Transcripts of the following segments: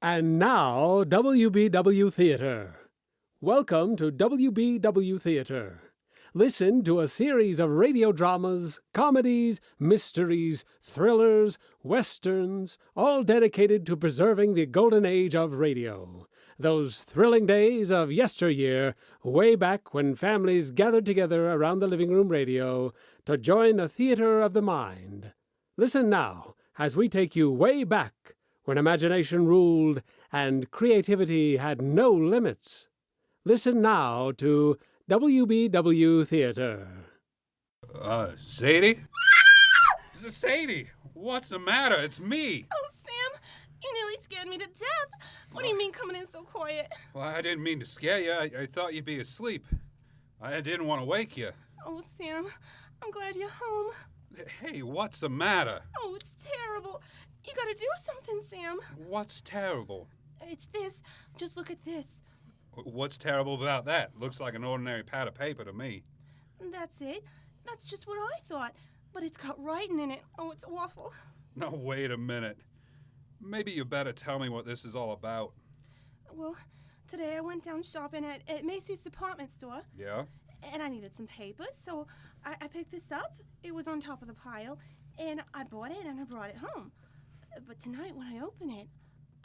And now, WBW Theater. Welcome to WBW Theater. Listen to a series of radio dramas, comedies, mysteries, thrillers, westerns, all dedicated to preserving the golden age of radio. Those thrilling days of yesteryear, way back when families gathered together around the living room radio to join the theater of the mind. Listen now as we take you way back when imagination ruled and creativity had no limits. Listen now to WBW Theater. Sadie? Sadie, what's the matter? It's me. Oh, Sam, you nearly scared me to death. What do you mean coming in so quiet? Well, I didn't mean to scare you. I thought you'd be asleep. I didn't want to wake you. Oh, Sam, I'm glad you're home. Hey, what's the matter? Oh, it's terrible. You gotta do something, Sam. What's terrible? It's this. Just look at this. What's terrible about that? Looks like an ordinary pad of paper to me. That's it. That's just what I thought. But it's got writing in it. Oh, it's awful. No, wait a minute. Maybe you better tell me what this is all about. Well, today I went down shopping at Macy's department store. Yeah? And I needed some paper, so I picked this up. It was on top of the pile, and I bought it and I brought it home. But tonight when I open it,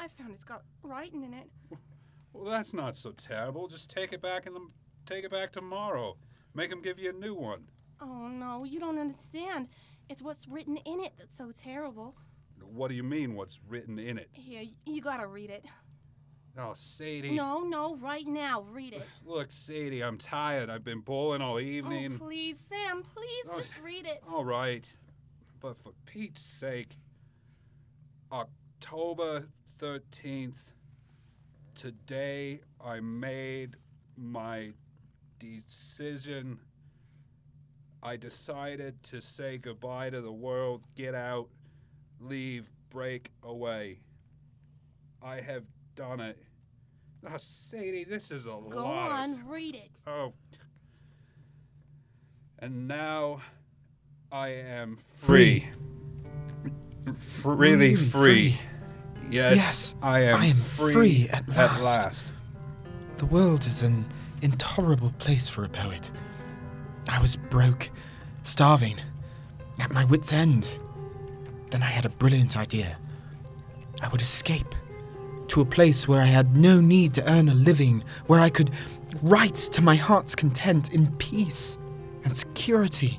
I found it's got writing in it. Well, that's not so terrible. Just take it back tomorrow. Make them give you a new one. Oh, no, you don't understand. It's what's written in it that's so terrible. What do you mean, what's written in it? Here, you gotta read it. Oh, Sadie. No, right now, read it. Look, Sadie, I'm tired. I've been bowling all evening. Oh, please, Sam, please, just read it. All right. But for Pete's sake, October 13th, today I made my decision. I decided to say goodbye to the world, get out, leave, break away. I have done it. Oh, Sadie, this is a lot. Go on, read it. Oh. And now I am free. Really free. Yes, I am free at last. The world is an intolerable place for a poet. I was broke, starving, at my wit's end. Then I had a brilliant idea. I would escape to a place where I had no need to earn a living, where I could write to my heart's content in peace and security.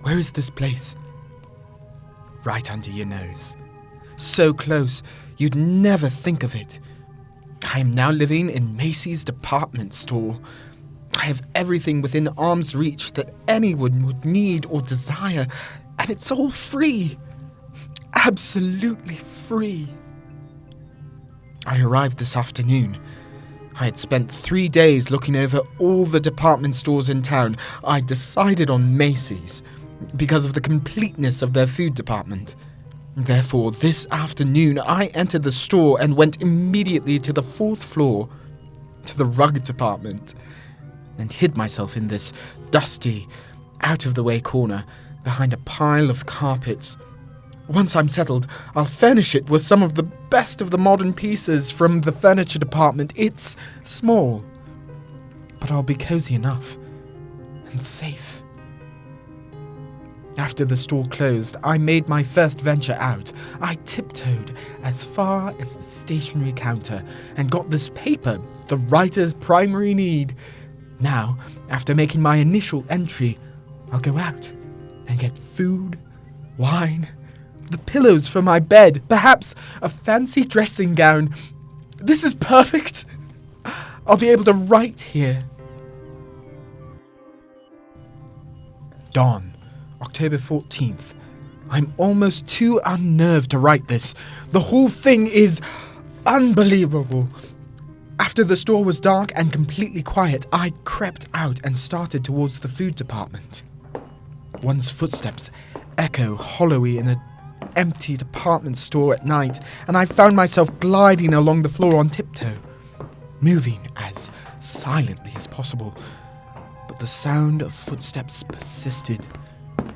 Where is this place? Right under your nose. So close, you'd never think of it. I am now living in Macy's department store. I have everything within arm's reach that anyone would need or desire, and it's all free. Absolutely free. I arrived this afternoon. I had spent 3 days looking over all the department stores in town. I decided on Macy's because of the completeness of their food department. Therefore, this afternoon, I entered the store and went immediately to the 4th floor, to the rug department, and hid myself in this dusty, out-of-the-way corner behind a pile of carpets. Once I'm settled, I'll furnish it with some of the best of the modern pieces from the furniture department. It's small, but I'll be cozy enough and safe. After the store closed, I made my first venture out. I tiptoed as far as the stationery counter and got this paper, the writer's primary need. Now, after making my initial entry, I'll go out and get food, wine, the pillows for my bed, perhaps a fancy dressing gown. This is perfect. I'll be able to write here. Dawn. October 14th. I'm almost too unnerved to write this. The whole thing is unbelievable. After the store was dark and completely quiet, I crept out and started towards the food department. One's footsteps echo hollowly in an empty department store at night, and I found myself gliding along the floor on tiptoe, moving as silently as possible. But the sound of footsteps persisted.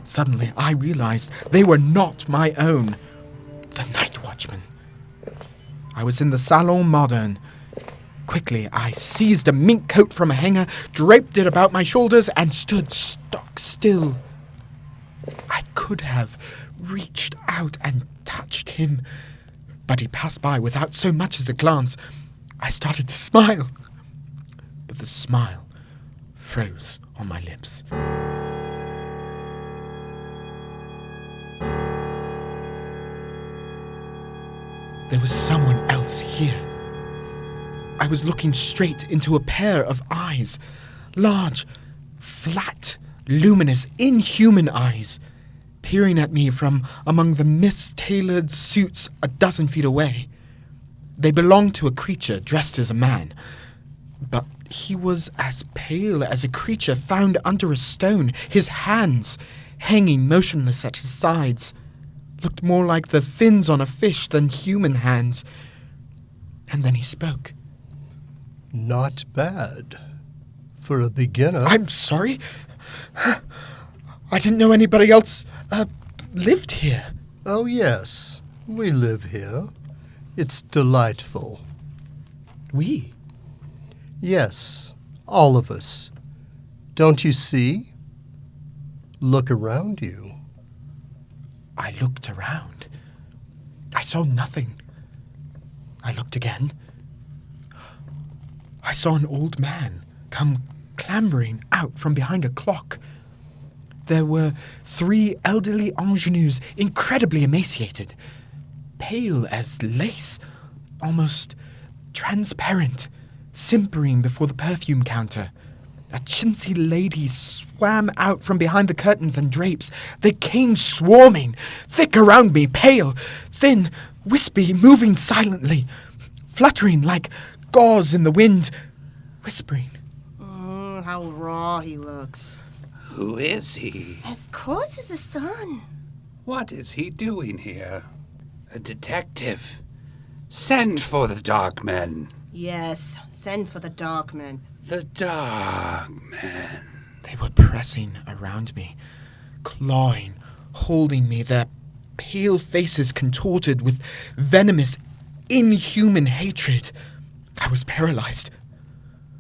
Suddenly, I realized they were not my own. The night watchman. I was in the Salon Moderne. Quickly, I seized a mink coat from a hanger, draped it about my shoulders, and stood stock still. I could have reached out and touched him, but he passed by without so much as a glance. I started to smile, but the smile froze on my lips. There was someone else here. I was looking straight into a pair of eyes. Large, flat, luminous, inhuman eyes, peering at me from among the mist-tailored suits a dozen feet away. They belonged to a creature dressed as a man, but he was as pale as a creature found under a stone. His hands, hanging motionless at his sides, looked more like the fins on a fish than human hands. And then he spoke. Not bad. For a beginner. I'm sorry. I didn't know anybody else lived here. Oh, yes. We live here. It's delightful. We? Yes. All of us. Don't you see? Look around you. I looked around. I saw nothing. I looked again. I saw an old man come clambering out from behind a clock. There were 3 elderly ingenues, incredibly emaciated, pale as lace, almost transparent, simpering before the perfume counter. A chintzy lady swam out from behind the curtains and drapes. They came swarming, thick around me, pale, thin, wispy, moving silently, fluttering like gauze in the wind, whispering. How raw he looks. Who is he? As coarse as the sun. What is he doing here? A detective. Send for the dark men. Yes, send for the dark men. The dark men. They were pressing around me, clawing, holding me, their pale faces contorted with venomous, inhuman hatred. I was paralyzed.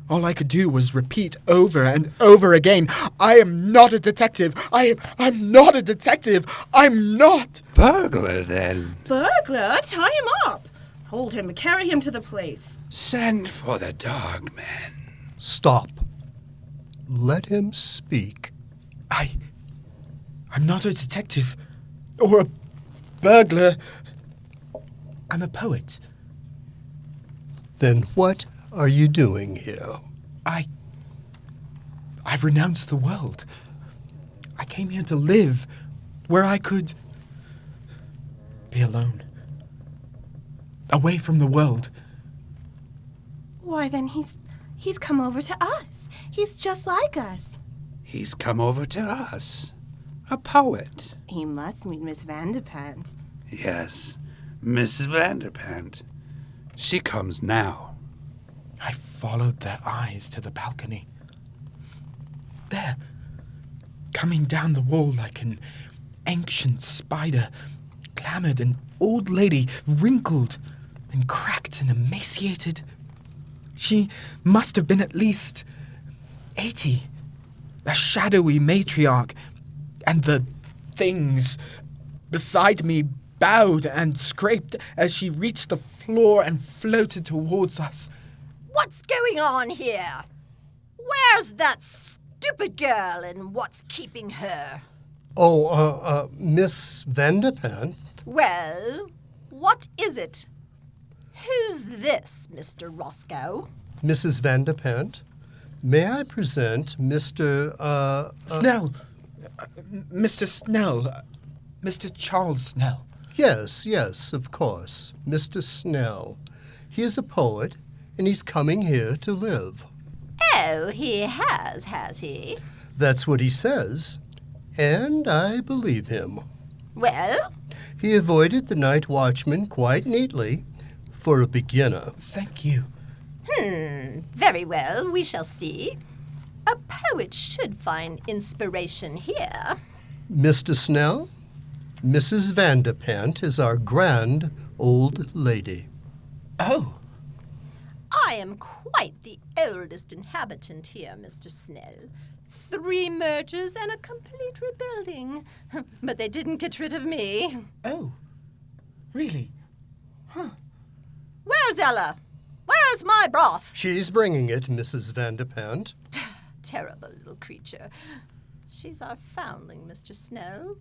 All I could do was repeat over and over again, I am not a detective. I'm not a detective. I'm not. Burglar, then. Burglar? Tie him up. Hold him, carry him to the place. Send for the dark men. Stop. Let him speak. I'm not a detective or a burglar. I'm a poet. Then what are you doing here? I've renounced the world. I came here to live where I could be alone. Away from the world. Why, then he's come over to us. He's just like us. He's come over to us. A poet. He must meet Miss Vanderpant. Yes, Miss Vanderpant. She comes now. I followed their eyes to the balcony. There, coming down the wall like an ancient spider, clambered an old lady, wrinkled and cracked and emaciated. She must have been at least 80, a shadowy matriarch, and the things beside me bowed and scraped as she reached the floor and floated towards us. What's going on here? Where's that stupid girl and what's keeping her? Oh, Miss Vanderpant? Well, what is it? Who's this, Mr. Roscoe? Mrs. Vanderpant? May I present Mr. Snell. Mr. Snell. Mr. Charles Snell. Yes, of course. Mr. Snell. He is a poet, and he's coming here to live. Oh, he has he? That's what he says, and I believe him. Well? He avoided the night watchman quite neatly, for a beginner. Thank you. Very well, we shall see. A poet should find inspiration here. Mr. Snell, Mrs. Vanderpant is our grand old lady. Oh, I am quite the oldest inhabitant here, Mr. Snell. 3 mergers and a complete rebuilding. But they didn't get rid of me. oh, really? Huh. Where's Ella? Where's my broth? She's bringing it, Mrs. Vanderpant. Terrible little creature. She's our foundling, Mr. Snell.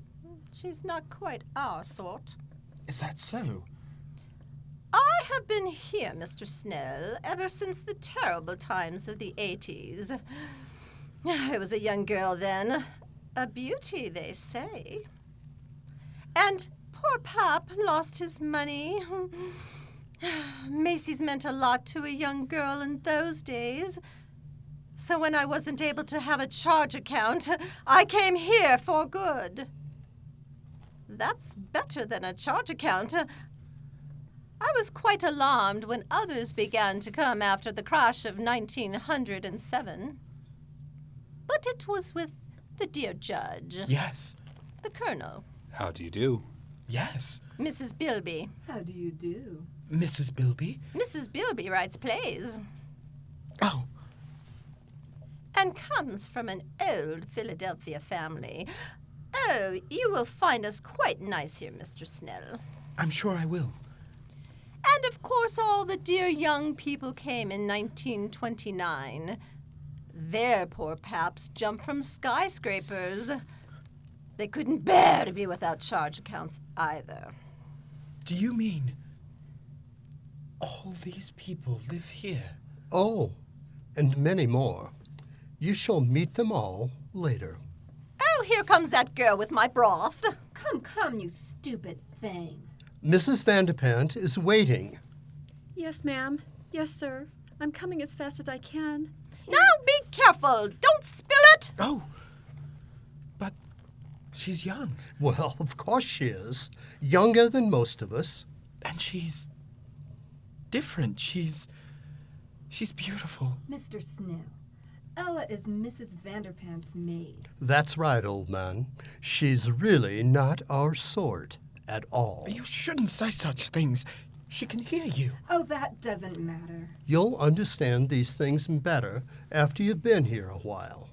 She's not quite our sort. Is that so? I have been here, Mr. Snell, ever since the terrible times of the 80s. I was a young girl then. A beauty, they say. And poor Pap lost his money. Macy's meant a lot to a young girl in those days. So when I wasn't able to have a charge account, I came here for good. That's better than a charge account. I was quite alarmed when others began to come after the crash of 1907. But it was with the dear judge. Yes. The colonel. How do you do? Yes. Mrs. Bilby. How do you do? Mrs. Bilby? Mrs. Bilby writes plays. Oh, And comes from an old Philadelphia family. Oh, you will find us quite nice here, Mr. Snell. I'm sure I will. And of course all the dear young people came in 1929. Their poor paps jumped from skyscrapers. They couldn't bear to be without charge accounts either. Do you mean all these people live here? Oh, and many more. You shall meet them all later. Oh, here comes that girl with my broth. Come, you stupid thing. Mrs. Vanderpant is waiting. Yes, ma'am. Yes, sir. I'm coming as fast as I can. Now be careful. Don't spill it. Oh, but she's young. Well, of course she is. Younger than most of us. And she's different. She's beautiful. Mr. Snell, Ella is Mrs. Vanderpant's maid. That's right, old man. She's really not our sort at all. You shouldn't say such things. She can hear you. Oh, that doesn't matter. You'll understand these things better after you've been here a while.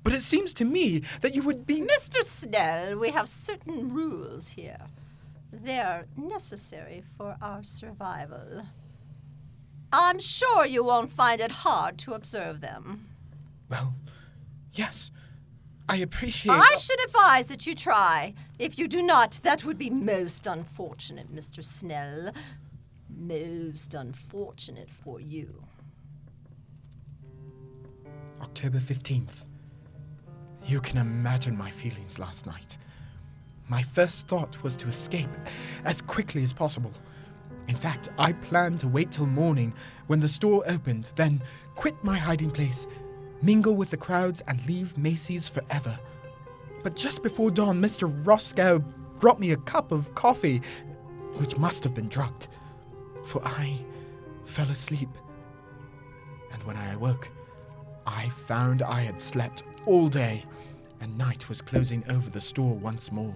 But it seems to me that you would be... Mr. Snell, we have certain rules here. They're necessary for our survival. I'm sure you won't find it hard to observe them. Well, yes. I appreciate... I should advise that you try. If you do not, that would be most unfortunate, Mr. Snell. Most unfortunate for you. October 15th. You can imagine my feelings last night. My first thought was to escape as quickly as possible. In fact, I planned to wait till morning when the store opened, then quit my hiding place, mingle with the crowds, and leave Macy's forever. But just before dawn, Mr. Roscoe brought me a cup of coffee, which must have been drugged, for I fell asleep. And when I awoke, I found I had slept all day, and night was closing over the store once more.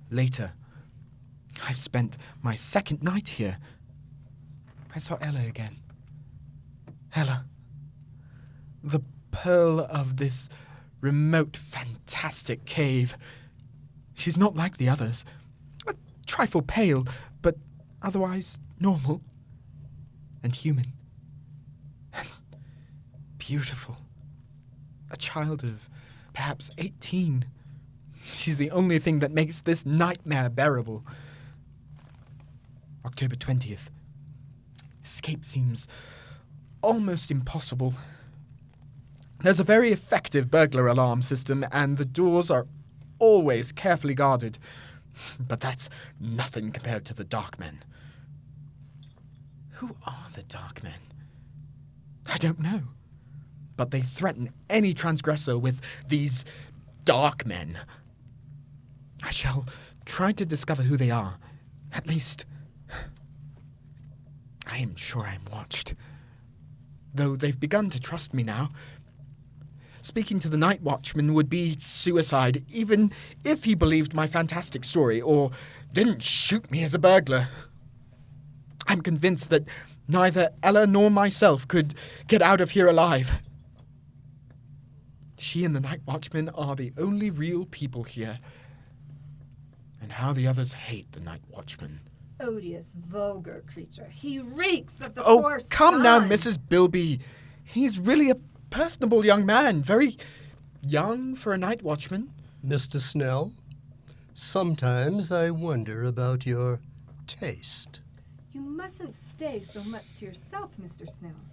Later, I've spent my second night here. I saw Ella again. Ella, the pearl of this remote, fantastic cave. She's not like the others. A trifle pale, but otherwise normal and human. And beautiful. A child of perhaps 18. She's the only thing that makes this nightmare bearable. October 20th. Escape seems almost impossible. There's a very effective burglar alarm system, and the doors are always carefully guarded. But that's nothing compared to the Dark Men. Who are the Dark Men? I don't know. But they threaten any transgressor with these Dark Men. I shall try to discover who they are. At least, I am sure I'm watched. Though they've begun to trust me now. Speaking to the night watchman would be suicide, even if he believed my fantastic story, or didn't shoot me as a burglar. I'm convinced that neither Ella nor myself could get out of here alive. She and the night watchman are the only real people here. And how the others hate the night watchman. Odious, vulgar creature. He reeks of the Oh, poor come now, swine. Mrs. Bilby. He's really a personable young man. Very young for a night watchman. Mr. Snell, sometimes I wonder about your taste. You mustn't stay so much to yourself, Mr. Snell.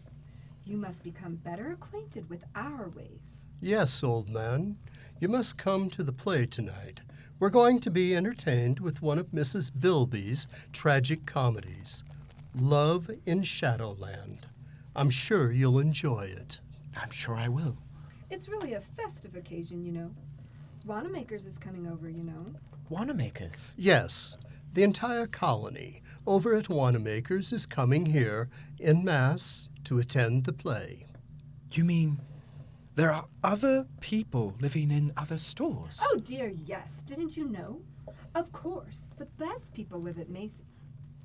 You must become better acquainted with our ways. Yes, old man, you must come to the play tonight. We're going to be entertained with one of Mrs. Bilby's tragic comedies, Love in Shadowland. I'm sure you'll enjoy it. I'm sure I will. It's really a festive occasion, you know. Wanamaker's is coming over, you know. Wanamaker's? Yes, the entire colony over at Wanamaker's is coming here en masse to attend the play. You mean there are other people living in other stores? Oh, dear, yes. Didn't you know? Of course. The best people live at Macy's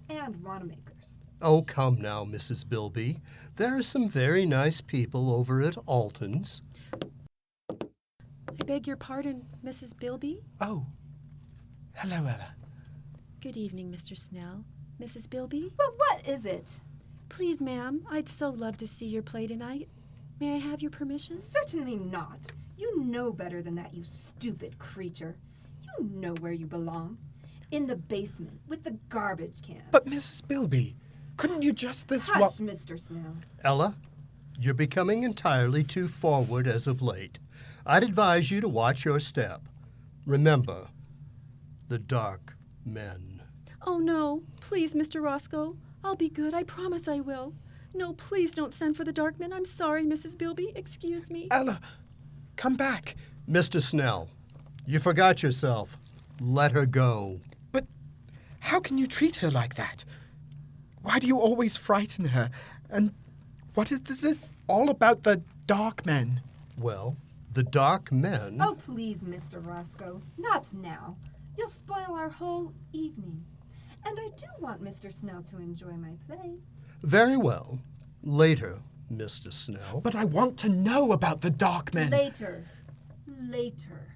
and Wanamaker's. Oh, come now, Mrs. Bilby. There are some very nice people over at Alton's. I beg your pardon, Mrs. Bilby? Oh. Hello, Ella. Good evening, Mr. Snell. Mrs. Bilby? But what is it? Please, ma'am, I'd so love to see your play tonight. May I have your permission? Certainly not. You know better than that, you stupid creature. You know where you belong. In the basement with the garbage cans. But Mrs. Bilby, couldn't you just this Hush, Mr. Snell. Ella, you're becoming entirely too forward as of late. I'd advise you to watch your step. Remember, the dark men. Oh, no. Please, Mr. Roscoe. I'll be good. I promise I will. No, please don't send for the Darkmen. I'm sorry, Mrs. Bilby. Excuse me. Ella, come back. Mr. Snell, you forgot yourself. Let her go. But how can you treat her like that? Why do you always frighten her? And what is this all about the dark men? Well, the dark men... Oh, please, Mr. Roscoe. Not now. You'll spoil our whole evening. And I do want Mr. Snell to enjoy my play. Very well. Later, Mr. Snell. But I want to know about the dark men. Later. Later.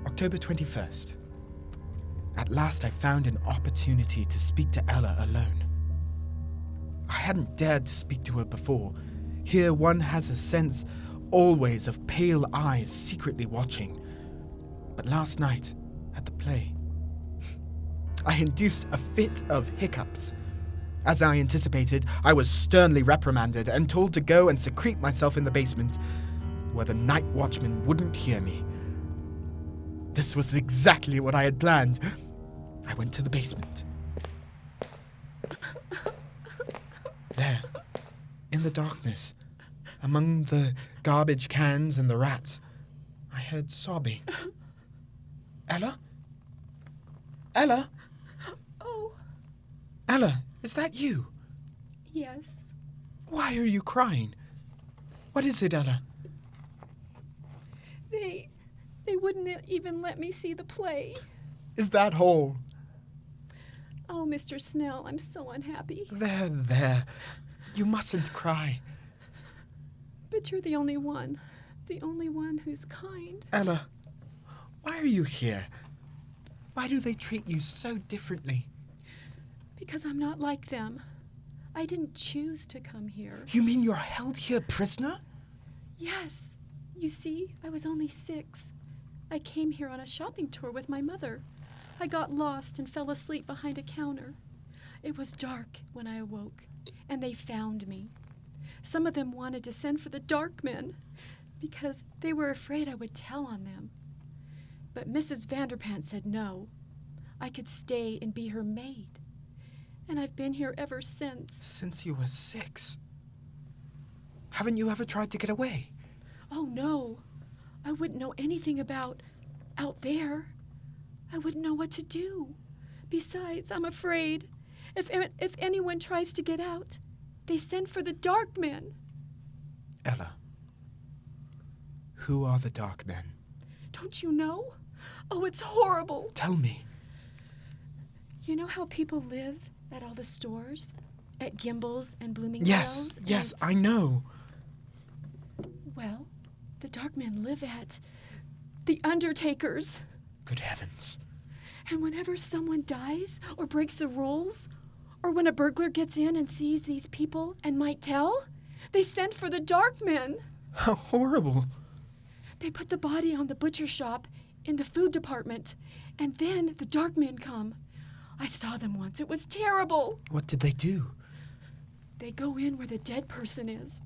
October 21st. At last I found an opportunity to speak to Ella alone. I hadn't dared to speak to her before. Here one has a sense always of pale eyes secretly watching. But last night, at the play, I induced a fit of hiccups. As I anticipated, I was sternly reprimanded and told to go and secrete myself in the basement, where the night watchman wouldn't hear me. This was exactly what I had planned. I went to the basement. There, in the darkness, among the garbage cans and the rats, I heard sobbing. Ella? Ella? Oh, Ella, is that you? yes. Why are you crying? What is it, Ella? They wouldn't even let me see the play. Is that all? Oh, Mr. Snell, I'm so unhappy. There. You mustn't cry. But you're the only one who's kind. Ella, why are you here? Why do they treat you so differently? Because I'm not like them. I didn't choose to come here. You mean you're held here prisoner? Yes. You see, I was only 6. I came here on a shopping tour with my mother. I got lost and fell asleep behind a counter. It was dark when I awoke, and they found me. Some of them wanted to send for the dark men because they were afraid I would tell on them. But Mrs. Vanderpant said no. I could stay and be her maid. And I've been here ever since. Since you were 6? Haven't you ever tried to get away? Oh, no. I wouldn't know anything about out there. I wouldn't know what to do. Besides, I'm afraid if anyone tries to get out, they send for the dark men. Ella, who are the dark men? Don't you know? Oh, it's horrible. Tell me. You know how people live at all the stores? At Gimbel's and Yes, Bloomingdale's? yes, I know. Well, the dark men live at the Undertaker's. Good heavens. And whenever someone dies or breaks the rules, or when a burglar gets in and sees these people and might tell, they send for the dark men. How horrible. They put the body on the butcher shop in the food department, and then the dark men come. I saw them once. It was terrible. What did they do? They go in where the dead person is.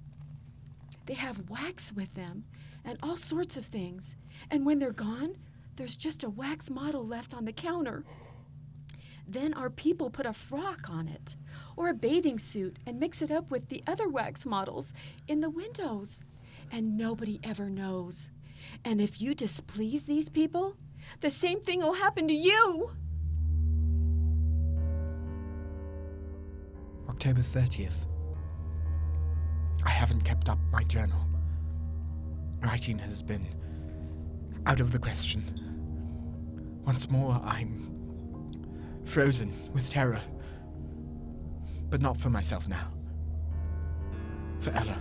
They have wax with them and all sorts of things. And when they're gone, there's just a wax model left on the counter. Then our people put a frock on it, or a bathing suit, and mix it up with the other wax models in the windows. And nobody ever knows. And if you displease these people, the same thing will happen to you. October 30th. I haven't kept up my journal. Writing has been out of the question. Once more, I'm frozen with terror. But not for myself now. For Ella.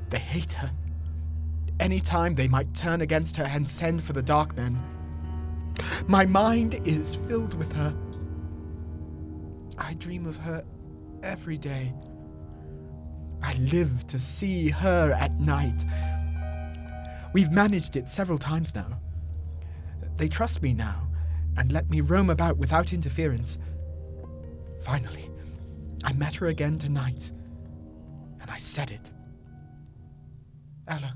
They hate her. Any time they might turn against her and send for the dark men. My mind is filled with her. I dream of her every day. I live to see her at night. We've managed it several times now. They trust me now and let me roam about without interference. Finally, I met her again tonight, and I said it. Ella,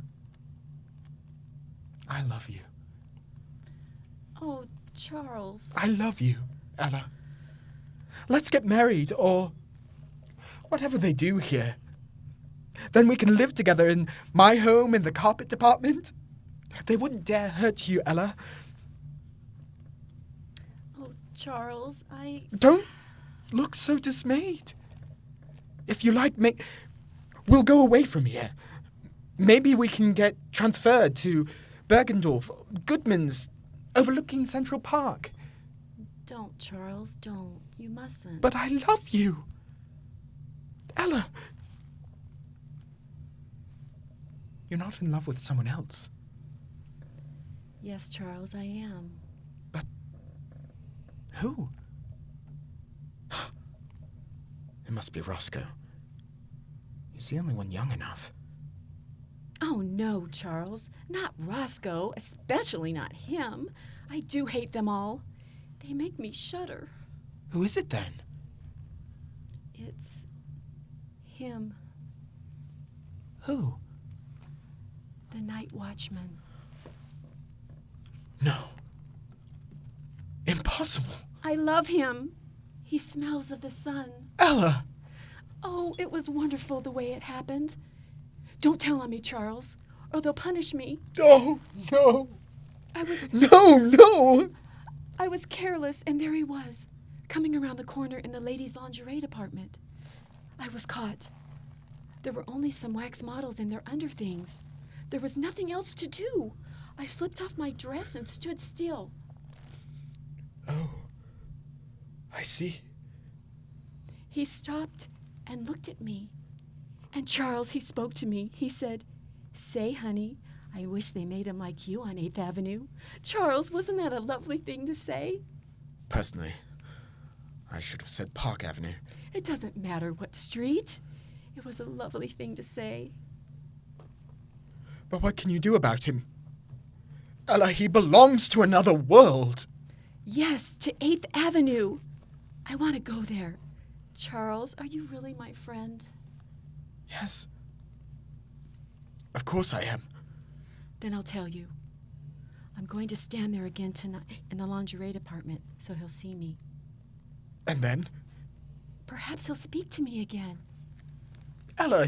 I love you. Oh, Charles. I love you, Ella. Let's get married, or whatever they do here. Then we can live together in my home in the carpet department. They wouldn't dare hurt you, Ella. Oh, Charles, Don't look so dismayed. If you like, we'll go away from here. Maybe we can get transferred to Bergendorf, Goodman's, overlooking Central Park. Don't, Charles, don't. You mustn't. But I love you. Ella. You're not in love with someone else. Yes, Charles, I am. But who? It must be Roscoe. He's the only one young enough. Oh, no, Charles. Not Roscoe, especially not him. I do hate them all. They make me shudder. Who is it then? It's him, Who? the night watchman. No. Impossible. I love him. He smells of the sun. Ella! Oh, it was wonderful the way it happened. Don't tell on me, Charles, or they'll punish me. Oh, no. I was No! careless, and there he was, coming around the corner in the ladies' lingerie department. I was caught. There were only some wax models in their underthings. There was nothing else to do. I slipped off my dress and stood still. Oh, I see. He stopped and looked at me. And Charles, he spoke to me. He said, "Say, honey, I wish they made him like you on 8th Avenue." Charles, wasn't that a lovely thing to say? Personally, I should have said Park Avenue. It doesn't matter what street. It was a lovely thing to say. But what can you do about him? Ella, he belongs to another world. Yes, to 8th Avenue. I want to go there. Charles, are you really my friend? Yes. Of course I am. Then I'll tell you. I'm going to stand there again tonight in the lingerie department, so he'll see me. And then? Perhaps he'll speak to me again. Ella,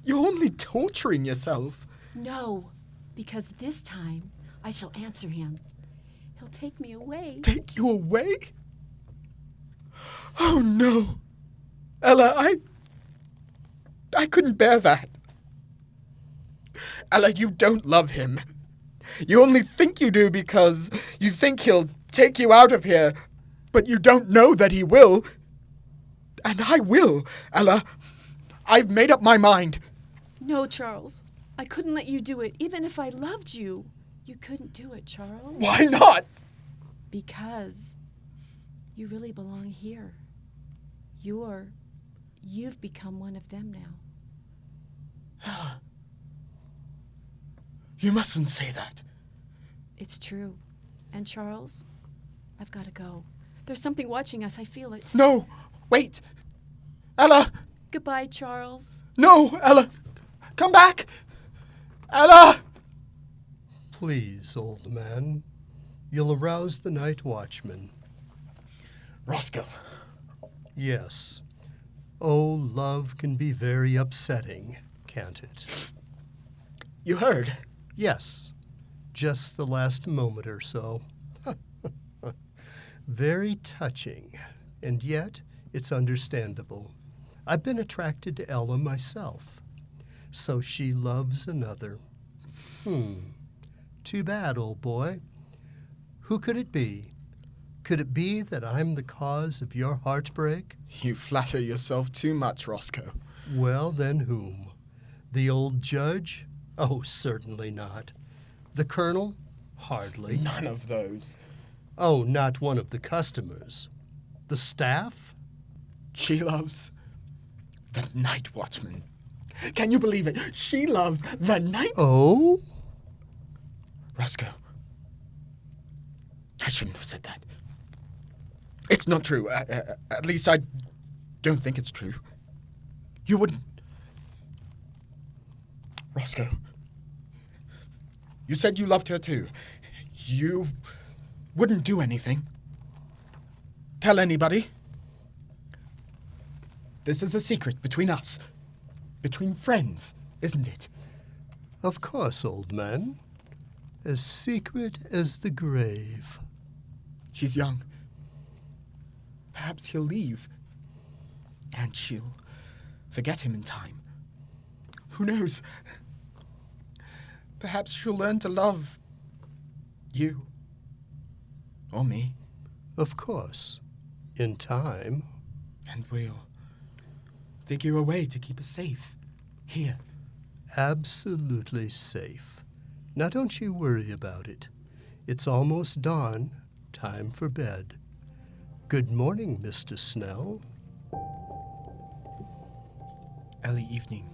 you're only torturing yourself. No, because this time I shall answer him. He'll take me away. Take you away? Oh, no. Ella, I couldn't bear that. Ella, you don't love him. You only think you do because you think he'll take you out of here. But you don't know that he will. And I will, Ella. I've made up my mind. No, Charles. I couldn't let you do it, even if I loved you. You couldn't do it, Charles. Why not? Because you really belong here. You've become one of them now. Ella. You mustn't say that. It's true. And Charles, I've got to go. There's something watching us. I feel it. No, wait. Ella! Goodbye, Charles. No, Ella! Come back! Ella! Please, old man. You'll arouse the night watchman. Roscoe. Yes. Oh, love can be very upsetting, can't it? You heard? Yes. Just the last moment or so. Very touching, and yet it's understandable. I've been attracted to Ella myself. So she loves another. Too bad, old boy. Who could it be? Could it be that I'm the cause of your heartbreak? You flatter yourself too much, Roscoe. Well, then whom? The old judge? Oh, certainly not. The colonel? Hardly. None of those. Oh, not one of the customers. The staff? She loves the night watchman. Can you believe it? She loves the night... Oh? Roscoe. I shouldn't have said that. It's not true. At least I don't think it's true. You wouldn't... Roscoe. You said you loved her too. You wouldn't do anything. Tell anybody. This is a secret between us. Between friends, isn't it? Of course, old man. As secret as the grave. She's young. Perhaps he'll leave. And she'll forget him in time. Who knows? Perhaps she'll learn to love you. Or me. Of course. In time. And we'll figure a way to keep us safe. Here. Absolutely safe. Now don't you worry about it. It's almost dawn. Time for bed. Good morning, Mr. Snell. Early evening.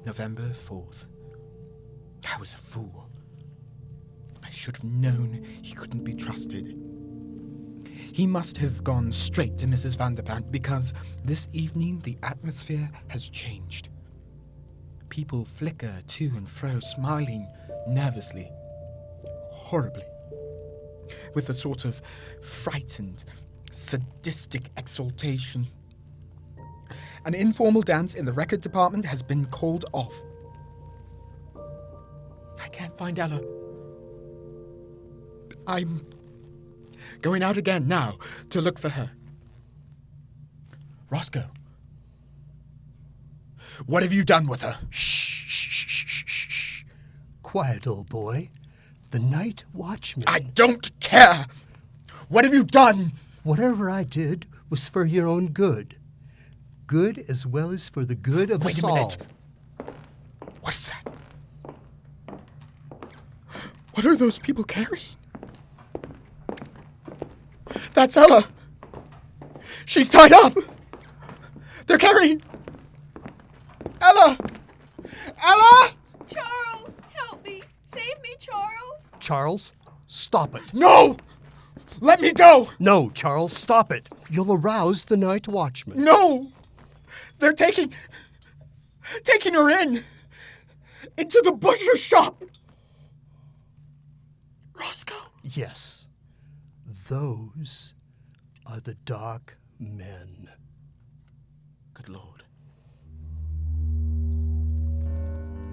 November 4th. I was a fool. I should have known he couldn't be trusted. He must have gone straight to Mrs. Vanderpant because this evening the atmosphere has changed. People flicker to and fro, smiling nervously, horribly, with a sort of frightened, sadistic exultation. An informal dance in the record department has been called off. I can't find Ella. I'm going out again now to look for her. Roscoe. What have you done with her? Shh, shh, shh, shh, shh, shh. Quiet, old boy. The night watchman. I don't care. What have you done? Whatever I did was for your own good. Good as well as for the good of us all. Wait a minute. What is that? What are those people carrying? That's Ella. She's tied up. They're carrying... Ella! Ella! Charles, help me. Save me, Charles. Charles, stop it. No! Let me go! No, Charles, stop it. You'll arouse the night watchman. No! They're taking her into the butcher shop. Roscoe. Yes, those are the dark men. Good Lord.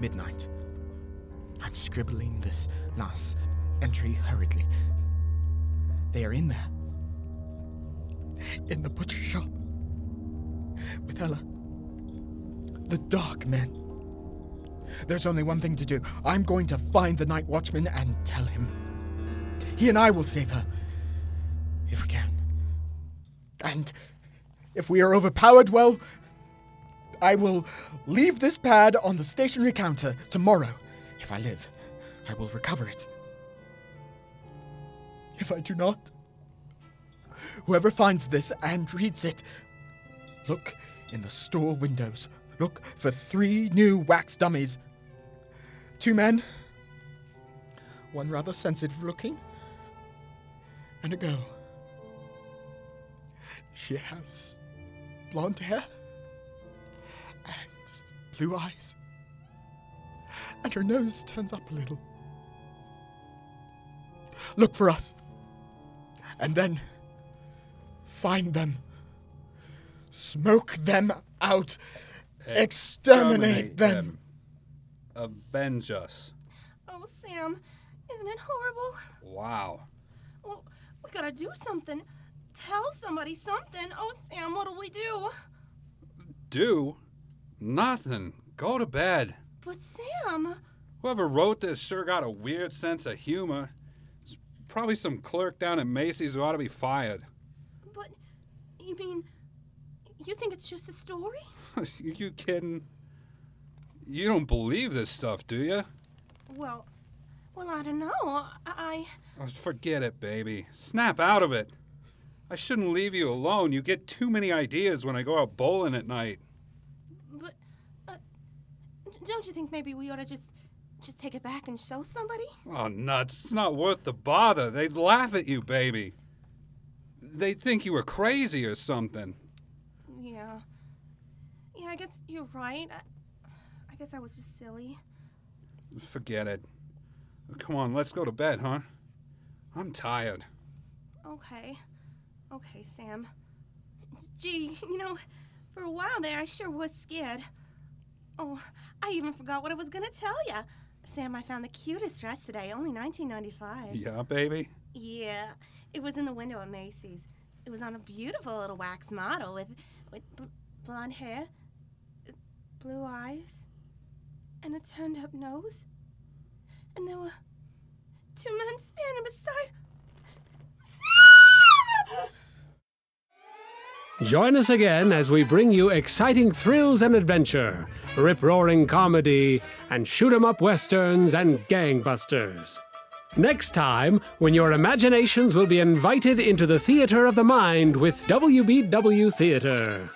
Midnight. I'm scribbling this last entry hurriedly. They are in there. In the butcher shop. With Ella. The dark men. There's only one thing to do. I'm going to find the night watchman and tell him. He and I will save her. If we can. And if we are overpowered, well, I will leave this pad on the stationery counter tomorrow. If I live, I will recover it. If I do not, whoever finds this and reads it, look in the store windows. Look for 3 new wax dummies. 2 men, 1 rather sensitive looking, and a girl. She has blonde hair and blue eyes, and her nose turns up a little. Look for us, and then find them. Smoke them out. Exterminate them. Avenge us. Oh, Sam, isn't it horrible? Wow. Well, we gotta do something. Tell somebody something. Oh, Sam, what'll we do? Do? Nothing. Go to bed. But, Sam... Whoever wrote this sure got a weird sense of humor. It's probably some clerk down at Macy's who ought to be fired. But, you mean, you think it's just a story? You kidding? You don't believe this stuff, do you? Well, I don't know. I... Oh, forget it, baby. Snap out of it. I shouldn't leave you alone. You get too many ideas when I go out bowling at night. But, don't you think maybe we ought to just take it back and show somebody? Oh, nuts. It's not worth the bother. They'd laugh at you, baby. They'd think you were crazy or something. Yeah. Yeah, I guess you're right. I guess I was just silly. Forget it. Come on, let's go to bed, huh? I'm tired. Okay. Okay, Sam. Gee, for a while there, I sure was scared. Oh, I even forgot what I was gonna tell ya. Sam, I found the cutest dress today, only $19.95. Yeah, baby? Yeah, it was in the window at Macy's. It was on a beautiful little wax model with blonde hair, blue eyes, and a turned-up nose. And there were 2 men standing beside... Sam! Join us again as we bring you exciting thrills and adventure, rip-roaring comedy, and shoot-'em-up westerns and gangbusters. Next time, when your imaginations will be invited into the theater of the mind with WBW Theater.